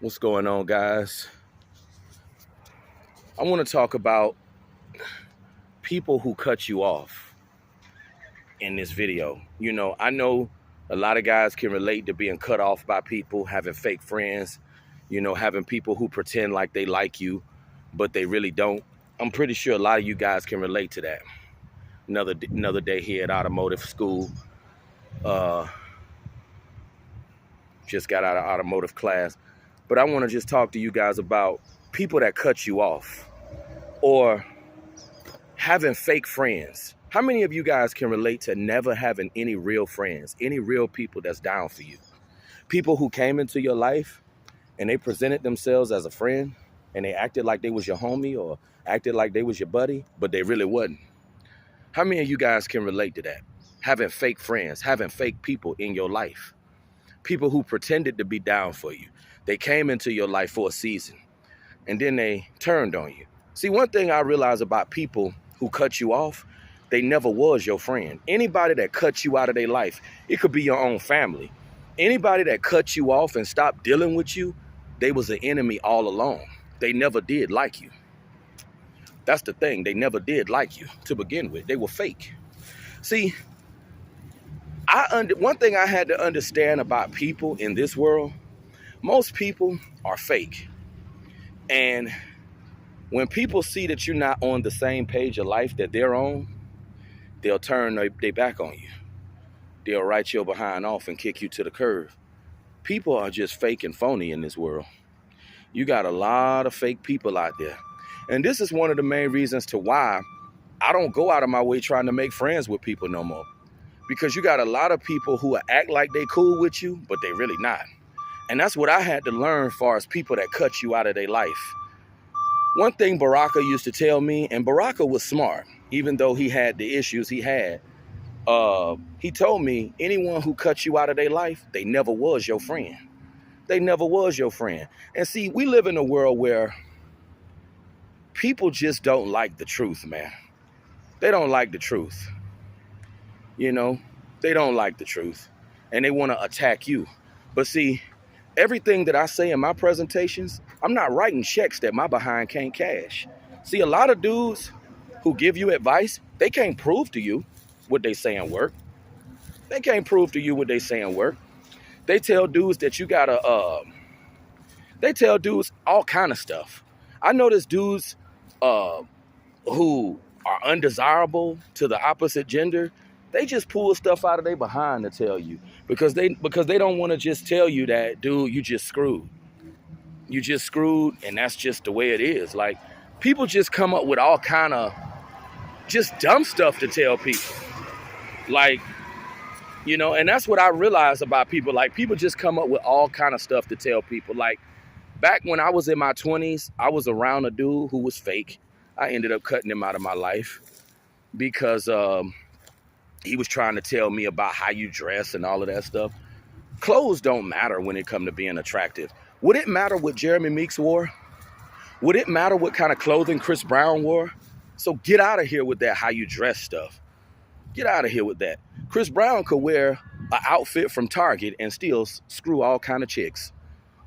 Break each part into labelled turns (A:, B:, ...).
A: What's going on, guys? I want to talk about people who cut you off in this video. I know a lot of guys can relate to being cut off by people, having fake friends, having people who pretend like they like you, but they really don't. I'm pretty sure a lot of you guys can relate to that. Another day here at automotive school. Just got out of automotive class. But I want to just talk to you guys about people that cut you off or having fake friends. How many of you guys can relate to never having any real friends, any real people that's down for you? People who came into your life and they presented themselves as a friend and they acted like they was your homie or acted like they was your buddy, but they really wasn't. How many of you guys can relate to that? Having fake friends, having fake people in your life. People who pretended to be down for you. They came into your life for a season and then they turned on you. See, one thing I realize about people who cut you off, they never was your friend. Anybody that cut you out of their life, it could be your own family. Anybody that cut you off and stopped dealing with you, they was an enemy all along. They never did like you. That's the thing. They never did like you to begin with. They were fake. See, one thing I had to understand about people in this world, most people are fake. And when people see that you're not on the same page of life that they're on, they'll turn their back on you. They'll write your behind off and kick you to the curb. People are just fake and phony in this world. You got a lot of fake people out there. And this is one of the main reasons to why I don't go out of my way trying to make friends with people no more. Because you got a lot of people who act like they cool with you, but they really not. And that's what I had to learn as far as people that cut you out of their life. One thing Baraka used to tell me, and Baraka was smart, even though he had the issues he had, he told me anyone who cut you out of their life, they never was your friend. They never was your friend. And see, we live in a world where people just don't like the truth, man. They don't like the truth. They don't like the truth. And they want to attack you. But see, everything that I say in my presentations, I'm not writing checks that my behind can't cash. See, a lot of dudes who give you advice, they can't prove to you what they saying work. They can't prove to you what they saying work. They tell dudes that you gotta, they tell dudes all kind of stuff. I notice dudes who are undesirable to the opposite gender, they just pull stuff out of their behind to tell you because they don't want to just tell you that, dude, you just screwed. You just screwed, and that's just the way it is. Like, people just come up with all kind of just dumb stuff to tell people. Like, and that's what I realized about people. Like, people just come up with all kind of stuff to tell people. Like, back when I was in my 20s, I was around a dude who was fake. I ended up cutting him out of my life because he was trying to tell me about how you dress and all of that stuff. Clothes don't matter when it comes to being attractive. Would it matter what Jeremy Meeks wore? Would it matter what kind of clothing Chris Brown wore? So get out of here with that how you dress stuff. Get out of here with that. Chris Brown could wear an outfit from Target and still screw all kind of chicks.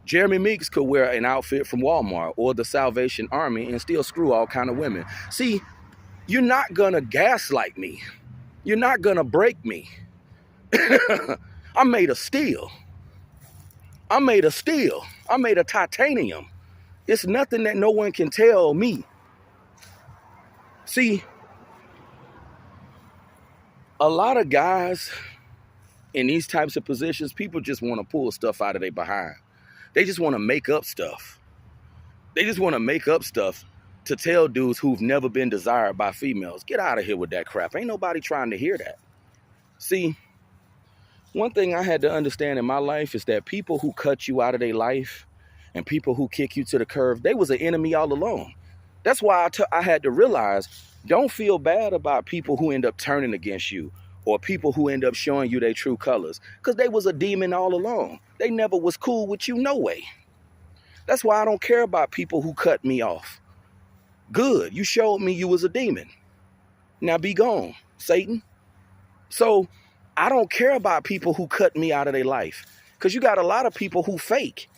A: Jeremy Meeks could wear an outfit from Walmart or the Salvation Army and still screw all kind of women. See, you're not gonna gaslight me. You're not gonna break me. I'm made of steel. I'm made of steel. I'm made of titanium. It's nothing that no one can tell me. See, a lot of guys in these types of positions, people just want to pull stuff out of their behind. They just want to make up stuff. They just want to make up stuff to tell dudes who've never been desired by females. Get out of here with that crap. Ain't nobody trying to hear that. See, one thing I had to understand in my life is that people who cut you out of their life and people who kick you to the curb, they was an enemy all along. That's why I had to realize, don't feel bad about people who end up turning against you or people who end up showing you their true colors, because they was a demon all along. They never was cool with you, no way. That's why I don't care about people who cut me off. Good, you showed me you was a demon. Now be gone, Satan. So I don't care about people who cut me out of their life, because you got a lot of people who fake.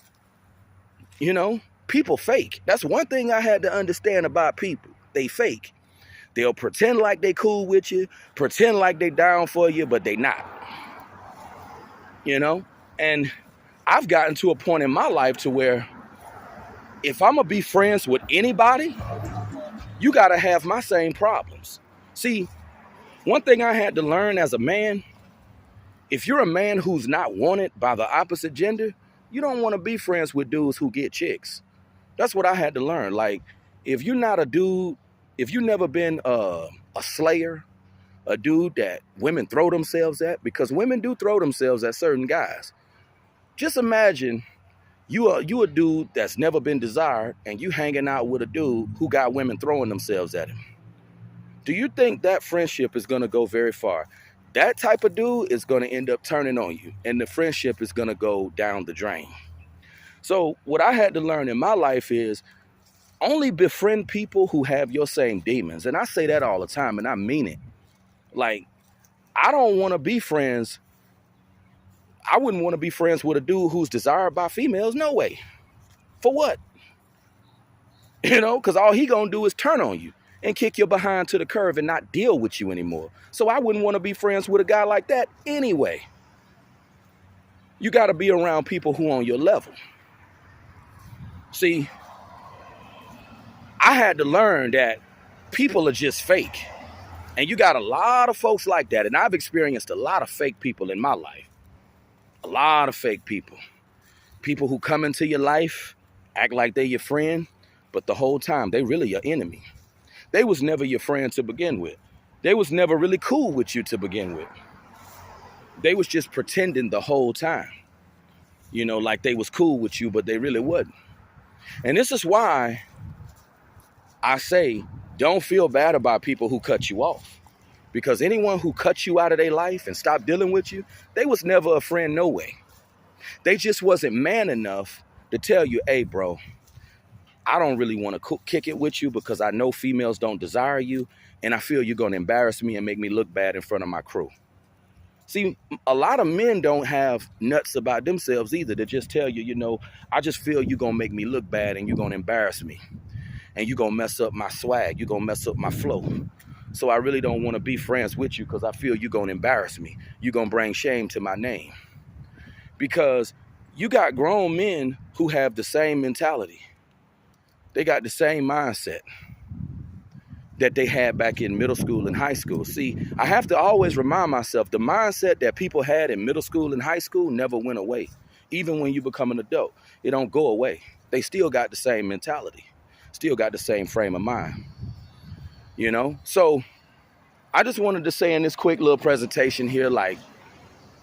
A: You know, people fake. That's one thing I had to understand about people. They fake. They'll pretend like they cool with you, pretend like they down for you, but they not. You know? And I've gotten to a point in my life to where if I'm gonna be friends with anybody, you gotta have my same problems. See, one thing I had to learn as a man, if you're a man who's not wanted by the opposite gender, you don't want to be friends with dudes who get chicks. That's what I had to learn. Like, if you're not a dude, if you've never been a slayer, a dude that women throw themselves at, because women do throw themselves at certain guys. Just imagine you a dude that's never been desired and you hanging out with a dude who got women throwing themselves at him. Do you think that friendship is going to go very far? That type of dude is going to end up turning on you, and the friendship is going to go down the drain. So what I had to learn in my life is only befriend people who have your same demons. And I say that all the time, and I mean it. Like, I don't want to be friends. I wouldn't want to be friends with a dude who's desired by females. No way. For what? You know, because all he going to do is turn on you and kick your behind to the curb and not deal with you anymore. So I wouldn't want to be friends with a guy like that anyway. You got to be around people who are on your level. See, I had to learn that people are just fake. And you got a lot of folks like that. And I've experienced a lot of fake people in my life. A lot of fake people. People who come into your life, act like they're your friend, but the whole time they really your enemy. They was never your friend to begin with. They was never really cool with you to begin with. They was just pretending the whole time. You know, like they was cool with you, but they really wasn't. And this is why I say, don't feel bad about people who cut you off. Because anyone who cut you out of their life and stopped dealing with you, they was never a friend no way. They just wasn't man enough to tell you, hey, bro, I don't really want to kick it with you because I know females don't desire you, and I feel you're going to embarrass me and make me look bad in front of my crew. See, a lot of men don't have nuts about themselves either to just tell you, you know, I just feel you're going to make me look bad and you're going to embarrass me. And you're going to mess up my swag. You're going to mess up my flow. So I really don't want to be friends with you because I feel you're going to embarrass me. You're going to bring shame to my name. Because you got grown men who have the same mentality. They got the same mindset that they had back in middle school and high school. See, I have to always remind myself, the mindset that people had in middle school and high school never went away. Even when you become an adult, it don't go away. They still got the same mentality. Still got the same frame of mind, you know? So I just wanted to say in this quick little presentation here, like,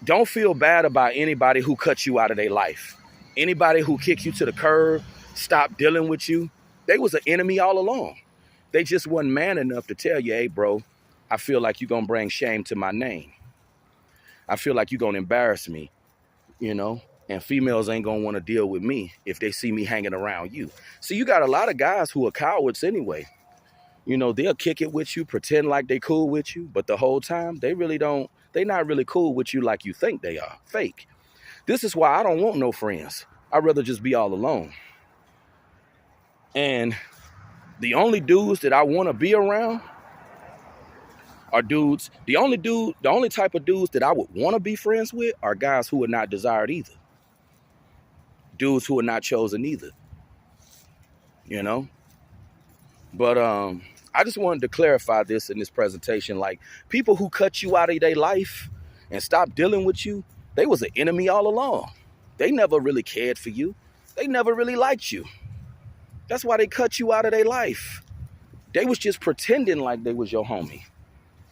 A: don't feel bad about anybody who cut you out of their life. Anybody who kicked you to the curb, stopped dealing with you, they was an enemy all along. They just wasn't man enough to tell you, hey, bro, I feel like you're going to bring shame to my name. I feel like you're going to embarrass me, you know? And females ain't going to want to deal with me if they see me hanging around you. See, you got a lot of guys who are cowards anyway. You know, they'll kick it with you, pretend like they cool with you, but the whole time, they not really cool with you like you think they are. Fake. This is why I don't want no friends. I'd rather just be all alone. And the only dudes that I want to be around are dudes. The only type of dudes that I would want to be friends with are guys who are not desired either. Dudes who are not chosen either, you know? But I just wanted to clarify this in this presentation. Like, people who cut you out of their life and stop dealing with you, they was an enemy all along. They never really cared for you. They never really liked you. That's why they cut you out of their life. They was just pretending like they was your homie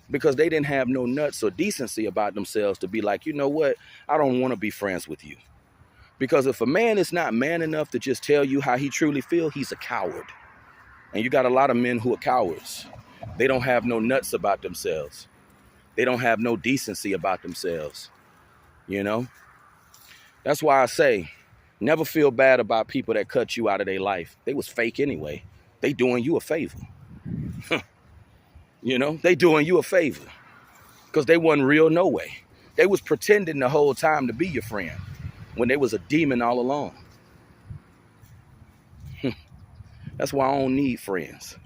A: because they didn't have no nuts or decency about themselves to be like, you know what? I don't want to be friends with you. Because if a man is not man enough to just tell you how he truly feels, he's a coward. And you got a lot of men who are cowards. They don't have no nuts about themselves. They don't have no decency about themselves. You know? That's why I say, never feel bad about people that cut you out of their life. They was fake anyway. They doing you a favor. You know? They doing you a favor. Because they wasn't real no way. They was pretending the whole time to be your friend when they was a demon all along. That's why I don't need friends.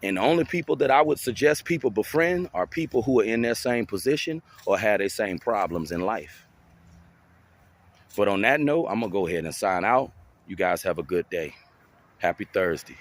A: And the only people that I would suggest people befriend are people who are in their same position or have their same problems in life. But on that note, I'm going to go ahead and sign out. You guys have a good day. Happy Thursday.